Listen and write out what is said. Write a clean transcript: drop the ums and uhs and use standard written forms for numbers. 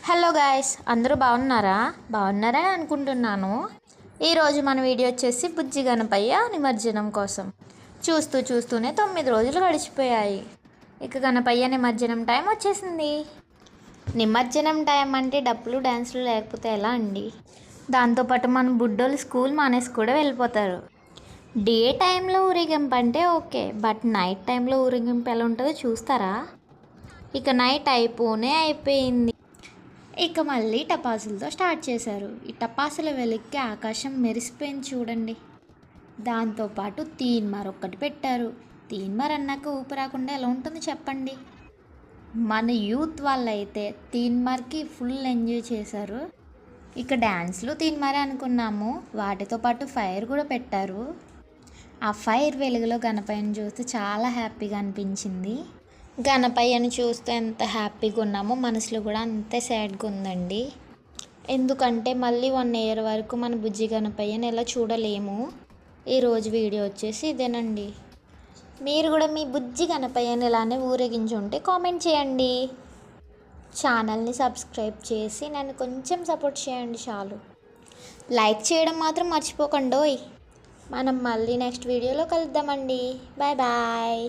Hello guys, అందరూ బాగున్నారా? బాగున్నారని అనుకుంటున్నాను. ఈరోజు మన వీడియో వచ్చేసి బుజ్జి గణపయ్య నిమజ్జనం కోసం. చూస్తూనే 9 రోజులు గడిచిపోయాయి. ఇక గణపయ్య నిమజ్జనం టైం వచ్చేసింది. నిమజ్జనం టైం అంటే డప్పులు డ్యాన్సులు లేకపోతే ఎలా అండి? దాంతోపాటు మన బుడ్డోళ్ళు స్కూల్ మానేసి కూడా వెళ్ళిపోతారు. డే టైంలో ఊరేగింపు అంటే ఓకే, బట్ నైట్ టైంలో ఊరేగింపు ఎలా ఉంటుందో చూస్తారా? ఇక నైట్ అయిపోయింది. ఇక మళ్ళీ టపాసులతో స్టార్ట్ చేశారు. ఈ టపాసుల వెలిక్కి ఆకాశం మెరిసిపోయింది చూడండి. దాంతోపాటు తీన్మార్ ఒక్కటి పెట్టారు. తీన్మార్ అన్నాక ఊపి రాకుండా ఎలా ఉంటుంది చెప్పండి. మన యూత్ వాళ్ళైతే తీన్మార్కి ఫుల్ ఎంజాయ్ చేశారు. ఇక డ్యాన్స్లు తీన్మారే అనుకున్నాము, వాటితో పాటు ఫైర్ కూడా పెట్టారు. ఆ ఫైర్ వెలుగులో గణపయ్యను చూస్తే చాలా హ్యాపీగా అనిపించింది. గణపయ్యను చూస్తే ఎంత హ్యాపీగా ఉన్నామో మనసులో కూడా అంతే సాడ్గా ఉందండి. ఎందుకంటే మళ్ళీ 1 ఇయర్ వరకు మన బుజ్జి గణపయ్యను ఎలా చూడలేము. ఈరోజు వీడియో వచ్చేసి ఇదేనండి. మీరు కూడా మీ బుజ్జి గణపయ్యను ఇలానే ఊరేగించుంటే కామెంట్ చేయండి. ఛానల్ని సబ్స్క్రైబ్ చేసి నన్ను కొంచెం సపోర్ట్ చేయండి చాలు. లైక్ చేయడం మాత్రం మర్చిపోకండోయ్. మనం మళ్ళీ నెక్స్ట్ వీడియోలో కలుద్దామండి. Bye bye.